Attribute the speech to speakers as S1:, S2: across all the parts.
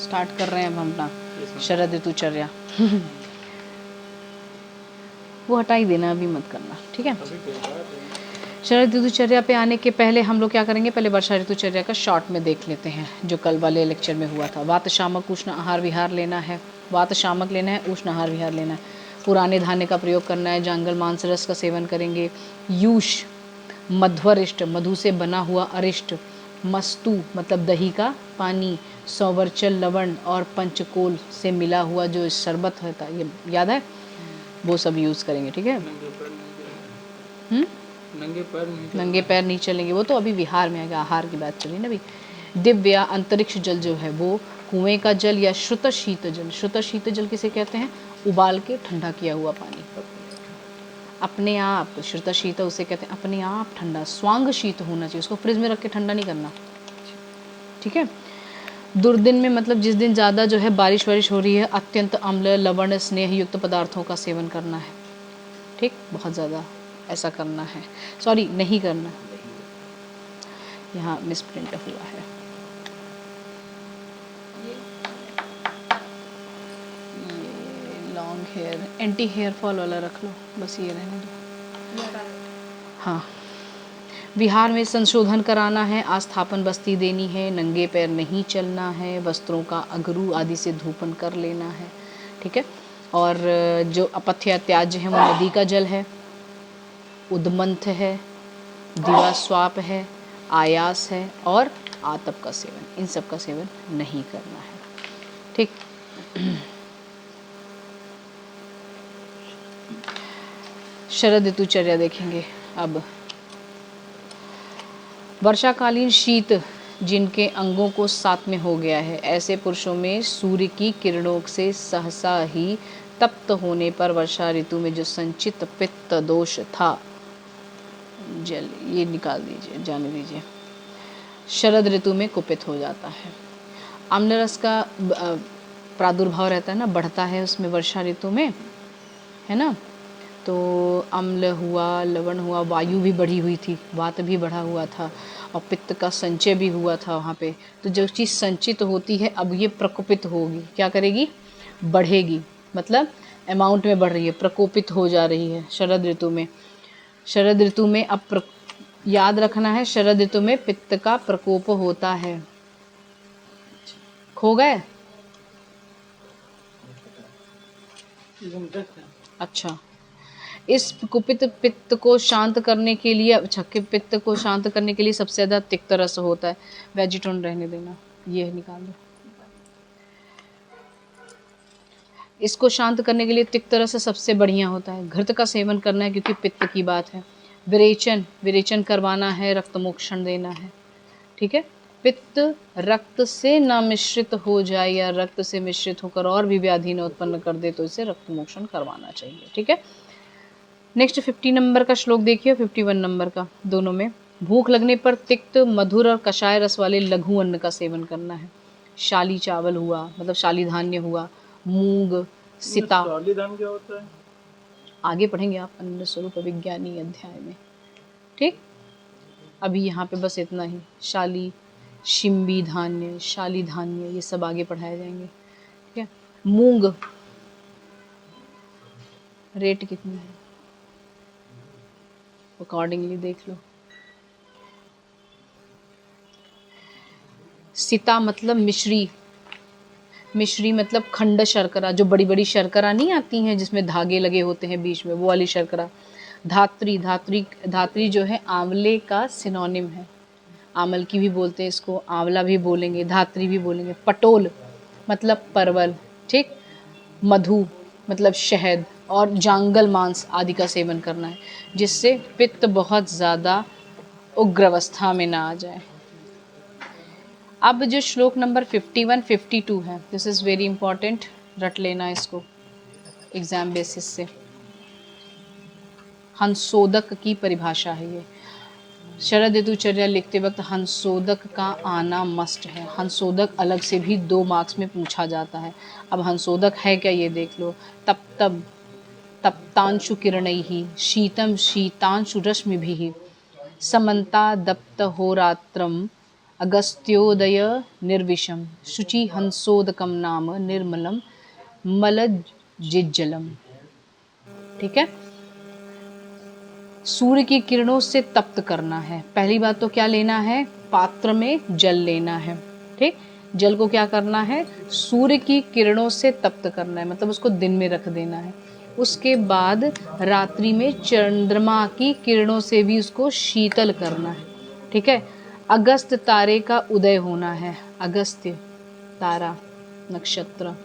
S1: Start कर रहे हैं अब हम अपना शरद ऋतुचर्या। वो हटा ही देना, अभी मत करना, ठीक है। शरद ऋतुचर्या पे आने के पहले हम लोग क्या करेंगे, पहले वर्षा ऋतुचर्या का शॉर्ट में देख लेते हैं जो कल वाले लेक्चर में हुआ था। वात शामक उष्ण आहार विहार लेना है, वात शामक लेना है, उष्ण आहार विहार लेना है। पुराने धान्य का प्रयोग करना है, जांगल मांस रस का सेवन करेंगे। यूष मध्वरिष्ट, मधु से बना हुआ अरिष्ट। मस्तु मतलब दही का पानी। सौवर्चल लवण और पंचकोल से मिला हुआ जो शरबत होता है, ये याद है, वो सब यूज़ करेंगे, ठीक है। नंगे पैर नहीं चलेंगे, वो तो अभी विहार में आएगा, आहार की बात चली ना अभी। दिव्य या अंतरिक्ष जल जो है वो कुएं का जल या श्रुत शीत जल। श्रुत शीत जल किसे कहते हैं, उबाल के ठंडा किया हुआ पानी, अपने आप। श्रुत शीत उसे कहते हैं अपने आप ठंडा, स्वांग शीत होना चाहिए, उसको फ्रिज में रख के ठंडा नहीं करना, ठीक है। दुर्दिन में मतलब जिस दिन ज़्यादा जो है बारिश वारिश हो रही है, अत्यंत अम्ल लवण स्नेह युक्त पदार्थों का सेवन करना है, ठीक, बहुत ज़्यादा ऐसा करना है, सॉरी नहीं करना, यहाँ मिसप्रिंट हुआ है। ये long hair anti hair fall वाला रख लो, बस ये रहने दो। हाँ, विहार में संशोधन कराना है, आस्थापन बस्ती देनी है, नंगे पैर नहीं चलना है, वस्त्रों का अगरू आदि से धूपन कर लेना है, ठीक है। और जो अपथ्य त्याज्य है वो नदी का जल है, उद्मंथ है, दिवास्वाप है, आयास है और आतप का सेवन, इन सब का सेवन नहीं करना है, ठीक। शरद ऋतुचर्या देखेंगे अब। वर्षाकालीन शीत जिनके अंगों को साथ में हो गया है, ऐसे पुरुषों में सूर्य की किरणों से सहसा ही तप्त होने पर वर्षा ऋतु में जो संचित पित्त दोष था, जल ये निकाल दीजिए, जाने दीजिए, शरद ऋतु में कुपित हो जाता है। अम्ल रस का प्रादुर्भाव रहता है ना, बढ़ता है उसमें वर्षा ऋतु में, है ना। तो अम्ल हुआ, लवण हुआ, वायु भी बढ़ी हुई थी, वात भी बढ़ा हुआ था और पित्त का संचय भी हुआ था वहाँ पे। तो जो चीज़ संचित होती है अब ये प्रकोपित होगी, क्या करेगी, बढ़ेगी, मतलब अमाउंट में बढ़ रही है, प्रकोपित हो जा रही है शरद ऋतु में। शरद ऋतु में अब याद रखना है, शरद ऋतु में पित्त का प्रकोप होता है। खो गए? अच्छा, इस कुपित पित्त को शांत करने के लिए, अच्छा पित्त को शांत करने के लिए सबसे ज़्यादा तिक्त रस होता है। वेजिटोन रहने देना, ये निकाल दो। इसको शांत करने के लिए तिक्त रस सबसे बढ़िया होता है। घृत का सेवन करना है क्योंकि पित्त की बात है। विरेचन करवाना है, रक्त मोक्षण देना है, ठीक है। पित्त रक्त से न मिश्रित हो जाए या रक्त से मिश्रित होकर और भी व्याधि न उत्पन्न कर दे तो इसे रक्त मोक्षण करवाना चाहिए, ठीक है। नेक्स्ट 50 नंबर का श्लोक देखिए, 51 नंबर का, दोनों में। भूख लगने पर तिक्त मधुर और कषाय रस वाले लघु अन्न का सेवन करना है। शाली चावल हुआ, मतलब शाली धान्य हुआ, मूंग, सिता। शाली धान्य क्या होता है आगे पढ़ेंगे आप अन्न स्वरूप विज्ञानी अध्याय में, ठीक। अभी यहाँ पे बस इतना ही, शाली, शिम्बी धान्य, शाली धान्य, ये सब आगे पढ़ाए जाएंगे, ठीक है। मूंग रेट कितनी है अकॉर्डिंगली देख लो। सिता मतलब मिश्री, मिश्री मतलब खंड शर्करा, जो बड़ी बड़ी शर्करा नहीं आती हैं जिसमें धागे लगे होते हैं बीच में, वो वाली शर्करा। धात्री जो है आंवले का सिनोनिम है, आमल की भी बोलते हैं इसको, आंवला भी बोलेंगे, धात्री भी बोलेंगे। पटोल मतलब परवल, ठीक। मधु मतलब शहद और जांगल मांस आदि का सेवन करना है, जिससे पित्त बहुत ज़्यादा उग्र अवस्था में ना आ जाए। अब जो श्लोक नंबर 51, 52 है, दिस इज़ वेरी इंपॉर्टेंट, रट लेना इसको एग्जाम बेसिस से। हंसोदक की परिभाषा है ये। शरद ऋतुचर्या लिखते वक्त हंसोदक का आना मस्ट है। हंसोदक अलग से भी 2 मार्क्स में पूछा जाता है। अब हंसोदक है क्या ये देख लो। तप्तांशु किरणैः शीतम शीतांशु रश्मिभिः समन्ता दप्त होरात्रम अगस्त्योदय निर्विशम शुचि हंसोदकम नाम निर्मलम मलजिज्जलम। ठीक है, सूर्य की किरणों से तप्त करना है। पहली बात तो क्या लेना है, पात्र में जल लेना है। ठीक, जल को क्या करना है, सूर्य की किरणों से तप्त करना है, मतलब उसको दिन में रख देना है। उसके बाद रात्रि में चंद्रमा की किरणों से भी उसको शीतल करना है। ठीक है, अगस्त तारे का उदय होना है, अगस्त्य तारा नक्षत्र,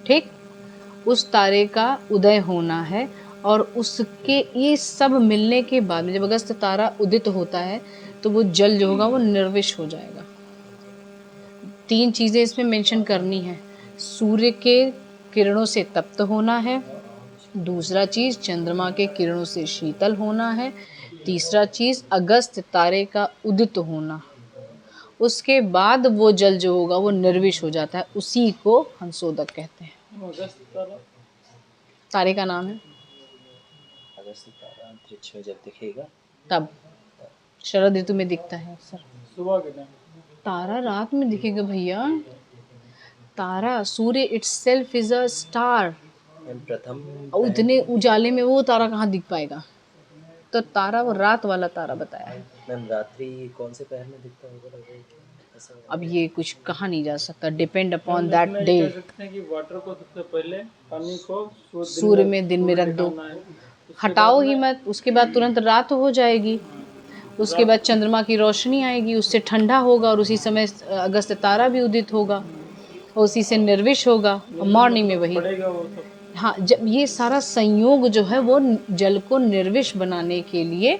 S1: ठीक, उस तारे का उदय होना है। और उसके ये सब मिलने के बाद में जब अगस्त तारा उदित होता है तो वो जल जो होगा वो निर्विष हो जाएगा। 3 चीजें इसमें मेंशन करनी है, सूर्य के किरणों से तप्त होना है, दूसरा चीज चंद्रमा के किरणों से शीतल होना है, तीसरा चीज अगस्त तारे का उदित होना। उसके बाद वो जल जो होगा वो निर्विष हो जाता है, उसी को हंसोदक कहते हैं। तारे का नाम है
S2: अगस्त तारा अंतरिक्ष में जब दिखेगा
S1: तब, शरद ऋतु में दिखता है अक्सर।
S3: सुबह के टाइम
S1: तारा रात में दिखेगा भैया, तारा, सूर्य इटसेल्फ इज अ स्टार।
S2: प्रथम
S1: और इतने उजाले में वो तारा कहाँ दिख पाएगा, तो तारा वो रात वाला तारा बताया है।
S2: मैम रात्रि कौन से पहर में दिखता होगा?
S1: अब ये कुछ कहा नहीं जा सकता, डिपेंड अपॉन दैट डे।
S3: कह सकते हैं कि वाटर को सबसे पहले पानी को
S1: सूर्य में दिन में रख दो, हटाओ ही मत, उसके बाद तुरंत रात हो जाएगी, उसके बाद चंद्रमा की रोशनी आएगी, उससे ठंडा होगा और उसी समय अगस्त तारा भी उदित होगा और उसी से निर्विष होगा और मॉर्निंग में वही। हाँ, जब ये सारा संयोग जो है वो जल को निर्विष बनाने के लिए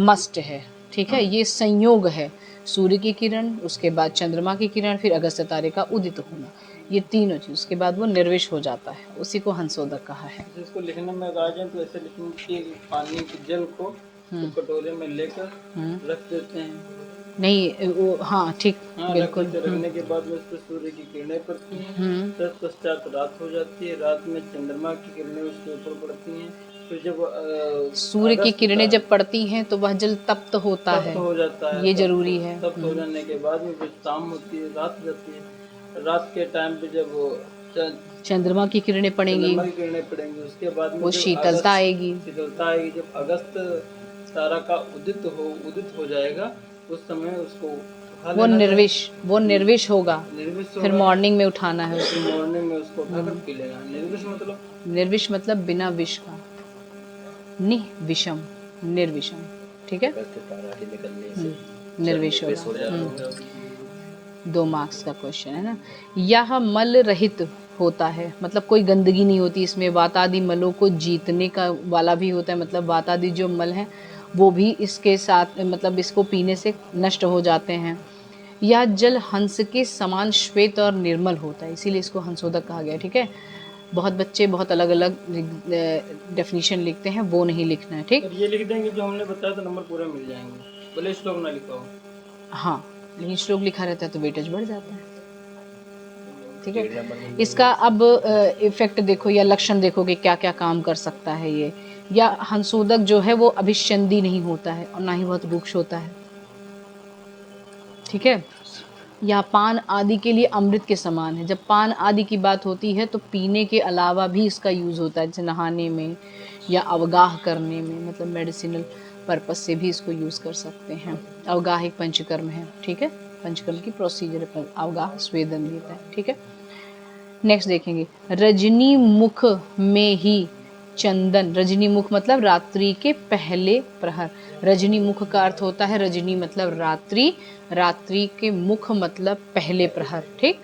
S1: मस्ट है। ठीक है, ये संयोग है, सूर्य की किरण, उसके बाद चंद्रमा की किरण, फिर अगस्त तारे का उदित होना, ये तीनों चीज, उसके बाद वो निर्विष हो जाता है, उसी को हंसोदक कहा है।
S3: जिसको लिखने में आ जाए तो ऐसे लिखेंगे कि पानी के जल को तो कटोरे में लेकर रख देते हैं।
S1: नहीं वो, हाँ ठीक, बिल्कुल।
S3: रखने के बाद में उस पर सूर्य की किरणें पड़ती हैं, तत्पश्चात रात हो जाती है, रात में चंद्रमा की किरणें उसके ऊपर पड़ती हैं। फिर जब
S1: सूर्य की किरणें जब पड़ती हैं तो वह जल तप्त होता है,
S3: हो जाता है,
S1: ये जरूरी है।
S3: तप्त हो जाने के बाद में फिर शाम होती है, रात हो जाती है। रात के टाइम पे जब
S1: चंद्रमा की किरणें पड़ेंगी,
S3: उसके बाद में
S1: वो शीतलता आएगी।
S3: जब अगस्त तारा का उदित हो जाएगा, उस समय उसको
S1: वो निर्विष होगा, फिर मॉर्निंग में उठाना है उसको,
S3: मॉर्निंग में उसको उठाकर पी लेना।
S1: निर्विष मतलब बिना विष का, विषम, निर्विषम। ठीक है, निर्विष होगा। 2 मार्क्स का क्वेश्चन है ना। यह मल रहित होता है, मतलब कोई गंदगी नहीं होती इसमें, वातादि मलों को जीतने का वाला भी होता है, मतलब वातादि जो मल है वो भी इसके साथ, मतलब इसको पीने से नष्ट हो जाते हैं। यह जल हंस के समान श्वेत और निर्मल होता है, इसीलिए इसको हंसोदक कहा गया। ठीक है, बहुत बच्चे बहुत अलग अलग डेफिनेशन लिखते हैं, वो नहीं लिखना है। ठीक,
S3: ये लिख देंगे जो हमने बताया तो नंबर पूरे मिल जाएंगे, भले श्लोक ना लिखा हो।
S1: हाँ, लेकिन श्लोक लिखा रहता है तो वेटेज बढ़ जाता है। ठीक है, इसका अब इफेक्ट देखो या लक्षण देखो कि क्या क्या काम कर सकता है ये। या हंसोदक जो है वो अभिषंदी नहीं होता है और ना ही बहुत रुक्ष होता है। ठीक है, या पान आदि के लिए अमृत के समान है। जब पान आदि की बात होती है तो पीने के अलावा भी इसका यूज़ होता है, जैसे नहाने में या अवगाह करने में, मतलब मेडिसिनल पर्पस से भी इसको यूज़ कर सकते हैं। अवगाह एक पंचकर्म है। ठीक है, पंचकर्म की प्रोसीजर पर अवगाह स्वेदन देता है। ठीक है, नेक्स्ट देखेंगे, रजनी मुख में ही चंदन। रजनी मुख मतलब रात्रि के पहले प्रहर, रजनी मुख का अर्थ होता है रजनी मतलब रात्रि, रात्रि के मुख मतलब पहले प्रहर। ठीक,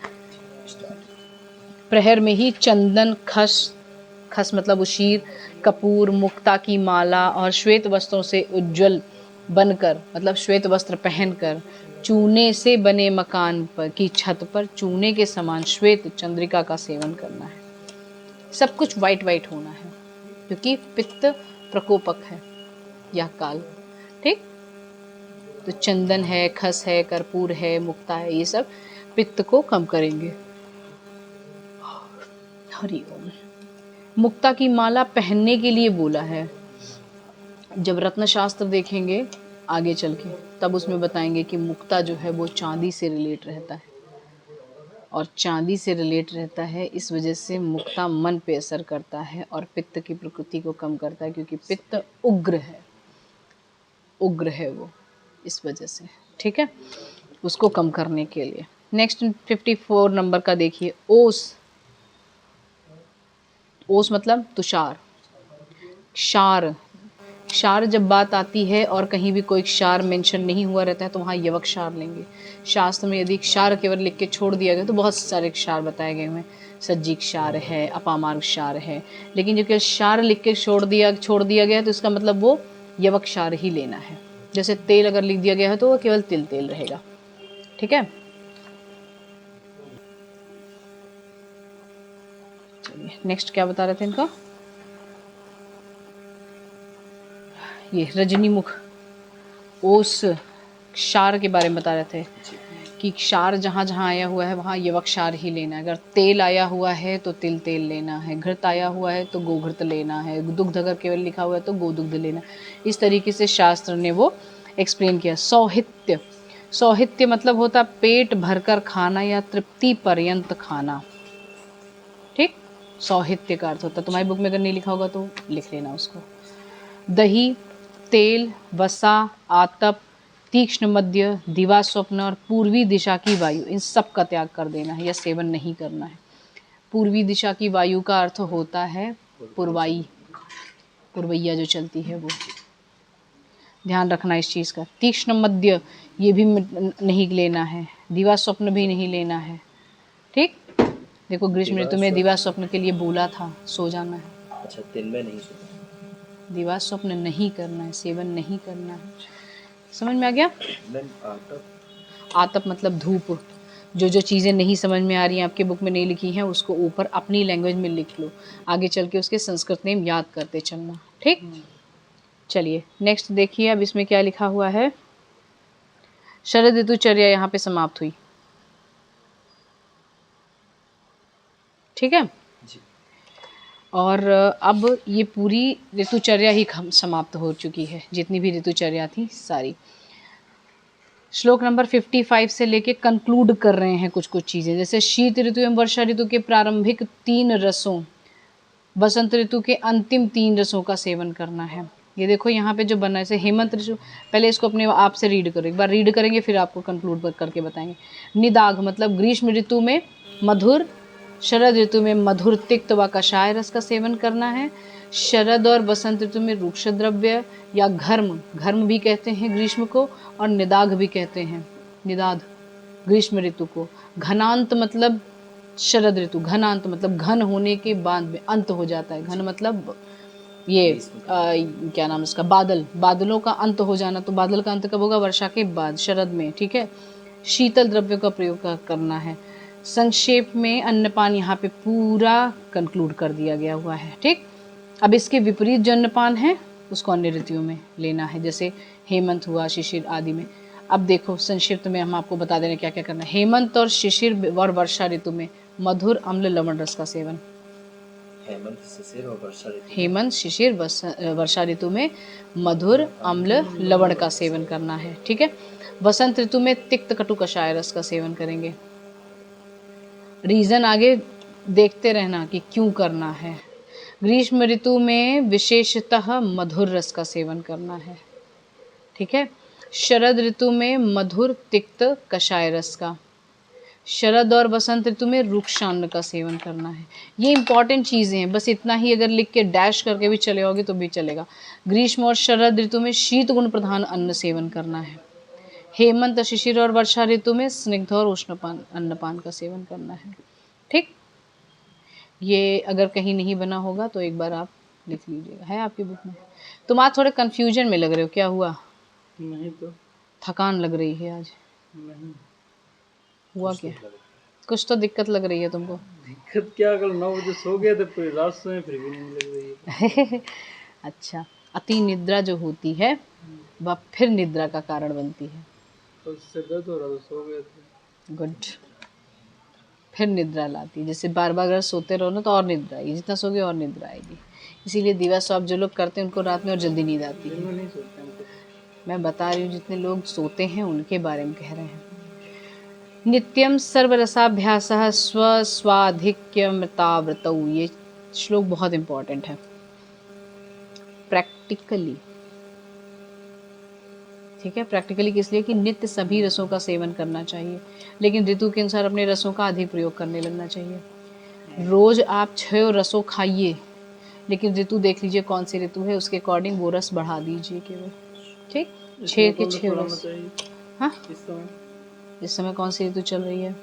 S1: प्रहर में ही चंदन, खस मतलब उशीर, कपूर, मुक्ता की माला और श्वेत वस्त्रों से उज्जवल बनकर, मतलब श्वेत वस्त्र पहनकर, चूने से बने मकान पर की छत पर चूने के समान श्वेत चंद्रिका का सेवन करना है। सब कुछ वाइट वाइट होना है क्योंकि पित्त प्रकोपक है यह काल। ठीक, तो चंदन है, खस है, कर्पूर है, मुक्ता है, ये सब पित्त को कम करेंगे। हरि ओम। मुक्ता की माला पहनने के लिए बोला है। जब रत्न शास्त्र देखेंगे आगे चल के, तब उसमें बताएंगे कि मुक्ता जो है वो चांदी से रिलेट रहता है, और चांदी से रिलेट रहता है इस वजह से मुक्ता मन पे असर करता है और पित्त की प्रकृति को कम करता है, क्योंकि पित्त उग्र है वो, इस वजह से। ठीक है, उसको कम करने के लिए। नेक्स्ट 54 नंबर का देखिए, ओस। ओस मतलब तुषार, क्षार। क्षार जब बात आती है और कहीं भी कोई क्षार मेंशन नहीं हुआ रहता है तो वहाँ यवक क्षार लेंगे। शास्त्र में यदि क्षार केवल लिख के छोड़ दिया गया तो बहुत सारे क्षार बताए गए हुए, सज्जी क्षार है, अपामार क्षार है, लेकिन जो कि क्षार लिख के छोड़ दिया गया तो इसका मतलब वो यवक क्षार ही लेना है। जैसे तेल अगर लिख दिया गया है तो वो केवल तिल तेल रहेगा। ठीक है, चलिए नेक्स्ट क्या बता रहे थे इनका, ये रजनीमुख ओस क्षार के बारे में बता रहे थे कि क्षार जहाँ जहाँ आया हुआ है वहाँ यवक क्षार ही लेना है। अगर तेल आया हुआ है तो तिल तेल लेना है, घृत आया हुआ है तो गोघृत लेना है, दुग्ध अगर केवल लिखा हुआ है तो गोदुग्ध लेना। इस तरीके से शास्त्र ने वो एक्सप्लेन किया। सौहित्य, सौहित्य मतलब होता पेट भरकर खाना या तृप्ति पर्यंत खाना। ठीक, सौहित्य का अर्थ होता, तुम्हारी बुक में अगर नहीं लिखा होगा तो लिख लेना उसको। दही, तेल, वसा, आतप, तीक्ष्ण मध्य, दिवा स्वप्न और पूर्वी दिशा की वायु, इन सब का त्याग कर देना है या सेवन नहीं करना है। पूर्वी दिशा की वायु का अर्थ होता है पुरवाई, पुरवैया जो चलती है वो, ध्यान रखना इस चीज़ का। तीक्ष्ण मध्य ये भी नहीं लेना है, दिवा स्वप्न भी नहीं लेना है। ठीक, देखो ग्रीष्म ऋतु में दिवा स्वप्न के लिए बोला था, सो जाना है।
S2: अच्छा, दिन में नहीं सोना,
S1: दिवा स्वप्न नहीं करना है, सेवन नहीं करना है। समझ में आ गया? आतप मतलब धूप। जो जो चीज़ें नहीं समझ में आ रही हैं, आपके बुक में नहीं लिखी हैं, उसको ऊपर अपनी लैंग्वेज में लिख लो, आगे चल के उसके संस्कृत नेम याद करते चलना। ठीक, चलिए नेक्स्ट देखिए, अब इसमें क्या लिखा हुआ है। शरद ऋतुचर्या यहाँ पे समाप्त हुई। ठीक है
S2: जी।
S1: और अब ये पूरी ऋतुचर्या ही समाप्त हो चुकी है, जितनी भी ऋतुचर्या थी सारी। श्लोक नंबर 55 से लेके कंक्लूड कर रहे हैं कुछ कुछ चीज़ें, जैसे शीत ऋतु एवं वर्षा ऋतु के प्रारंभिक 3 रसों, बसंत ऋतु के अंतिम 3 रसों का सेवन करना है। ये देखो यहाँ पे जो बना है, जैसे हेमंत ऋतु, पहले इसको अपने आप से रीड करो, एक बार रीड करेंगे फिर आपको कंक्लूड करके बताएंगे। निदाघ मतलब ग्रीष्म ऋतु में मधुर, शरद ऋतु में मधुर तिक्त व कषाय रस का सेवन करना है। शरद और बसंत ऋतु में रुक्ष द्रव्य या घर्म, घर्म भी कहते हैं ग्रीष्म को, और निदाघ भी कहते हैं, निदाध ग्रीष्म ऋतु को। घनांत मतलब शरद ऋतु, घनांत मतलब घन होने के बाद में अंत हो जाता है, घन मतलब ये क्या नाम इसका, बादल, बादलों का अंत हो जाना। तो बादल का अंत कब होगा? वर्षा के बाद, शरद में। ठीक है, शीतल द्रव्यों का प्रयोग करना है। संक्षेप में अन्नपान यहाँ पे पूरा कंक्लूड कर दिया गया हुआ है। ठीक, अब इसके विपरीत जो अन्नपान है उसको अन्य ऋतुओं में लेना है, जैसे हेमंत हुआ, शिशिर आदि में। अब देखो संक्षिप्त में हम आपको बता दे रहे हैं क्या क्या करना है। हेमंत और शिशिर और वर्षा ऋतु में मधुर अम्ल लवण रस का सेवन।
S2: हेमंत, शिशिर और वर्षा ऋतु,
S1: हेमंत, शिशिर, वर्षा ऋतु में मधुर अम्ल लवण का सेवन करना है। ठीक है, वसंत ऋतु में तिक्त कटु कषाय रस का सेवन करेंगे। रीजन आगे देखते रहना कि क्यों करना है। ग्रीष्म ऋतु में विशेषतः मधुर रस का सेवन करना है। ठीक है, शरद ऋतु में मधुर तिक्त कषाय रस का। शरद और बसंत ऋतु में रुक्षान्न का सेवन करना है। ये इंपॉर्टेंट चीज़ें हैं, बस इतना ही अगर लिख के डैश करके भी चले होगे तो भी चलेगा। ग्रीष्म और शरद ऋतु में शीत गुण प्रधान अन्न सेवन करना है। हेमंत, शिशिर और वर्षा ऋतु में स्निग्ध और उष्णपान अन्नपान का सेवन करना है। ठीक, ये अगर कहीं नहीं बना होगा तो एक बार आप लिख लीजिएगा, है आपकी बुक में। तुम आज थोड़े कंफ्यूजन में लग रहे हो, क्या हुआ?
S3: नहीं तो
S1: थकान लग रही है आज?
S3: नहीं,
S1: हुआ क्या? कुछ तो दिक्कत लग रही है तुमको।
S3: दिक्कत क्या, कल 9 बजे सो गए थे, पूरी रात सोए फिर भी नहीं लग रही है।
S1: अच्छा, अति निद्रा जो होती है वह फिर निद्रा का कारण बनती है।
S3: तो उससे दर्द हो रहा तो सो गए थे।
S1: गुड, फिर निद्रा लाती है। जैसे बार बार अगर सोते रहो ना तो और निद्रा आएगी, जितना सोगे और निद्रा आएगी। इसीलिए दिवा स्वाप जो लोग करते हैं उनको रात में और जल्दी नींद आती
S3: दिन
S1: है।
S3: में नहीं सोते हैं तो।
S1: मैं बता रही हूँ जितने लोग सोते हैं उनके बारे में कह रहे हैं। नित्यम सर्वरसाभ्यासः स्वस्वाधिक्यमृताव्रतौ, ये श्लोक बहुत इंपॉर्टेंट है। प्रैक्टिकली, ठीक है, प्रैक्टिकली किस लिए कि नित्य सभी रसों का सेवन करना चाहिए, लेकिन ऋतु के अनुसार अपने रसों का अधिक प्रयोग करने लगना चाहिए। रोज आप 6 रसों खाइए, लेकिन ऋतु देख लीजिए कौन सी ऋतु है, उसके अकॉर्डिंग वो रस बढ़ा दीजिए केवल, ठीक। 6 के 6 रस। हाँ, इस समय कौन सी ऋतु चल रही है?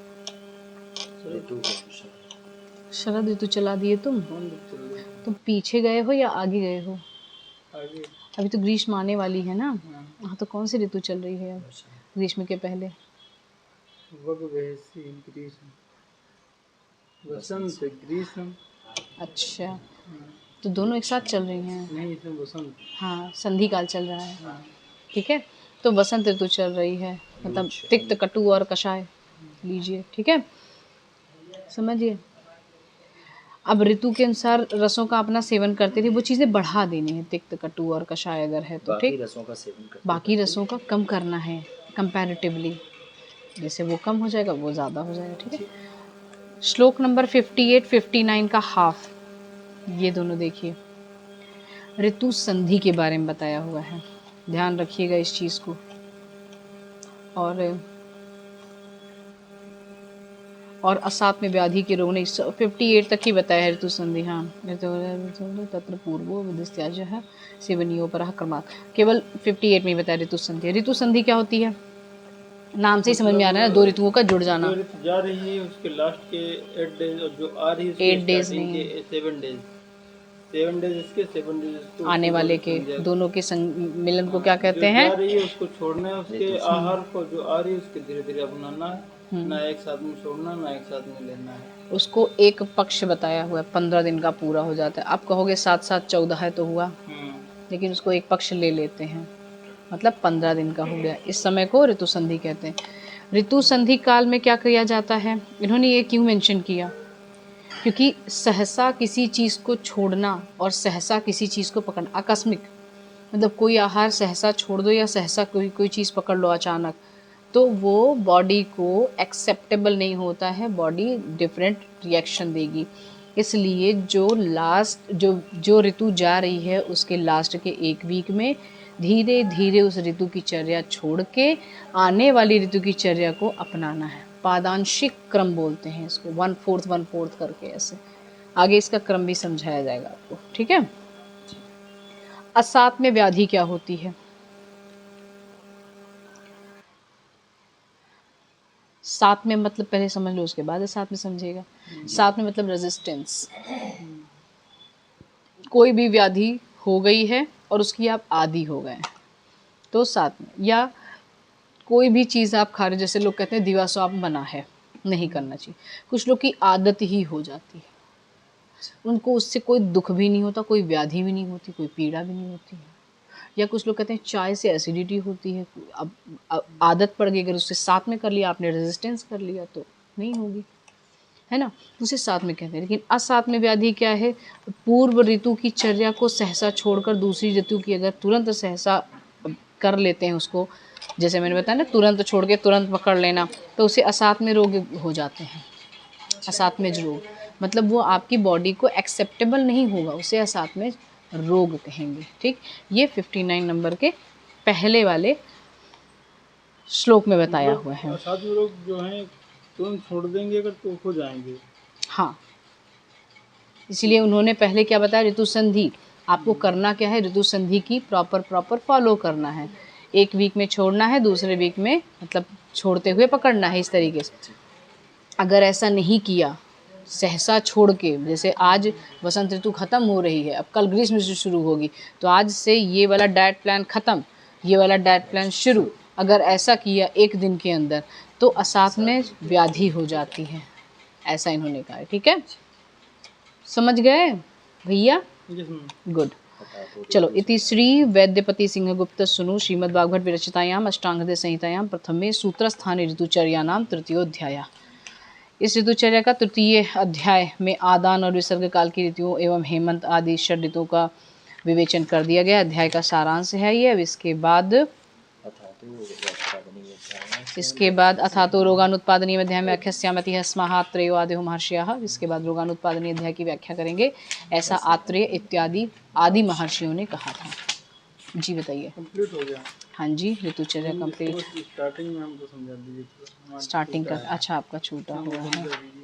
S1: शरद ऋतु चला दिए तुम पीछे गए हो या आगे गए हो?
S3: आगे।
S1: अभी तो ग्रीष्म आने वाली है ना। हाँ, तो कौन सी ऋतु चल रही है अब ग्रीष्म के पहले?
S3: वसंत, ग्रीष्म।
S1: अच्छा, तो दोनों एक साथ चल रही हैं?
S3: नहीं, इसमें वसंत।
S1: हाँ, संधि काल चल रहा है, ठीक है। तो वसंत ऋतु चल रही है, मतलब तिक्त, कटु और कषाय लीजिए, ठीक है, समझिए। अब ऋतु के अनुसार रसों का अपना सेवन करते थे, वो चीज़ें बढ़ा देनी है, तिक्त, कटु और कषाय अगर है तो, ठीक। बाकी रसों का कम करना है कंपैरेटिवली, जैसे वो कम हो जाएगा वो ज़्यादा हो जाएगा, ठीक है। श्लोक नंबर 58, 59 का हाफ, ये दोनों देखिए, ऋतु संधि के बारे में बताया हुआ है, ध्यान रखिएगा इस चीज़ को। और असात में व्याधि के रोग ने 58 तक ही बताया है ऋतु संधि। हाँ, तत्र पूर्वो विदित्याज है सेवनियो पर क्रमात्, केवल 58 में ही बताया ऋतु संधि। ऋतु संधि क्या होती है? नाम से ही समझ में आ रहा है ना, 2 ऋतुओं का जुड़ जाना।
S3: जो ऋतु जा रही है उसके लास्ट के 8 डेज, और जो आ रही है उसके
S1: 8 डेज
S3: स्टार्टिंग
S1: नहीं,
S3: के 7 डेज, 7 डेज इसके, 7 डेज इसको,
S1: आने वाले के दोनों के मिलन को क्या कहते हैं?
S3: जो जा रही है उसको छोड़ना है, उसके आहार को, जो आ रही है उसके धीरे धीरे अपनाना है, ना एक साथ में छोड़ना, ना एक साथ में लेना है।
S1: उसको एक पक्ष बताया हुआ है, 15 दिन का पूरा हो जाता है। आप कहोगे 7 7 14 है तो हुआ, लेकिन उसको एक पक्ष ले लेते हैं, मतलब 15 दिन का हो गया। इस समय को ऋतु संधि कहते हैं। ऋतु संधि काल में क्या किया जाता है? इन्होंने ये क्यों मेंशन किया? क्योंकि सहसा किसी चीज़ को छोड़ना और सहसा किसी चीज़ को पकड़ना, आकस्मिक, मतलब कोई आहार सहसा छोड़ दो या सहसा कोई चीज़ पकड़ लो अचानक, तो वो बॉडी को एक्सेप्टेबल नहीं होता है, बॉडी डिफरेंट रिएक्शन देगी। इसलिए जो ऋतु जा रही है उसके लास्ट के 1 वीक में धीरे धीरे उस ऋतु की चर्या छोड़ के आने वाली ऋतु की चर्या को अपनाना है। पादांशिक क्रम बोलते हैं इसको, 1/4 करके, ऐसे आगे इसका क्रम भी समझाया जाएगा आपको, ठीक है। असात में व्याधि क्या होती है? सात में मतलब पहले समझ लो, उसके बाद सात में समझेगा। सात में मतलब रेजिस्टेंस, कोई भी व्याधि हो गई है और उसकी आप आदी हो गए तो साथ में, या कोई भी चीज़ आप खा रहे, जैसे लोग कहते हैं दिवास्वप्न बना है, नहीं करना चाहिए। कुछ लोग की आदत ही हो जाती है, उनको उससे कोई दुख भी नहीं होता, कोई व्याधि भी नहीं होती, कोई पीड़ा भी नहीं होती है। या कुछ लोग कहते हैं चाय से एसिडिटी होती है, अब आदत पड़ गई, अगर उससे साथ में कर लिया आपने, रेजिस्टेंस कर लिया तो नहीं होगी, है ना, उसे साथ में कहते हैं। लेकिन असात में व्याधि क्या है? पूर्व ऋतु की चर्या को सहसा छोड़कर दूसरी ऋतु की अगर तुरंत सहसा कर लेते हैं उसको, जैसे मैंने बताया ना, तुरंत छोड़ के तुरंत पकड़ लेना, तो उसे असात में रोग हो जाते हैं। असात में रोग मतलब वो आपकी बॉडी को एक्सेप्टेबल नहीं होगा, उसे असात में रोग कहेंगे, ठीक। ये 59 नंबर के पहले वाले श्लोक में बताया हुआ है।
S3: असात में रोग जो हैं तुरंत छोड़ देंगे अगर तो हो जाएंगे।
S1: हाँ, इसलिए उन्होंने पहले क्या बताया? ऋतु संधि। आपको करना क्या है? ऋतु संधि की प्रॉपर फॉलो करना है। 1 वीक में छोड़ना है, दूसरे वीक में मतलब छोड़ते हुए पकड़ना है, इस तरीके से। अगर ऐसा नहीं किया, सहसा छोड़ के, जैसे आज वसंत ऋतु ख़त्म हो रही है, अब कल ग्रीष्म ऋतु शुरू होगी, तो आज से ये वाला डाइट प्लान ख़त्म, ये वाला डाइट प्लान शुरू, अगर ऐसा किया 1 दिन के अंदर तो असात में व्याधि हो जाती है, ऐसा इन्होंने कहा, ठीक है। समझ गए भैया? गुड। चलो, इति श्री वैद्यपति सिंह गुप्त सुनु श्रीमद्भागवत विरचितायाम अष्टांगहृदय संहितायाम प्रथमे सूत्रस्थाने ऋतुचर्यानाम तृतीयोध्याय। इस ऋतुचर्या का 3य अध्याय में आदान और विसर्ग काल की ऋतुओं एवं हेमंत आदि 6 ऋतुओं का विवेचन कर दिया गया। अध्याय का सारांश है ये। अब इसके बाद
S2: अथातु रोगानुत्पादनीय अध्याय।
S1: इसके बाद अथातो रोगानुत्पादनीय अध्याय में व्याख्यास्यामति स्माहात्रेयो आदिहो महर्षियाः। इसके बाद रोगानुत्पादनीय अध्याय की व्याख्या करेंगे, ऐसा आत्रेय इत्यादि आदि महर्षियों ने कहा था। जी बताइए।
S3: कंप्लीट हो गया।
S1: हाँ जी, ऋतुचर्या कंप्लीट।
S3: स्टार्टिंग में हमको समझा दीजिए।
S1: स्टार्टिंग का अच्छा आपका छूटा हुआ है।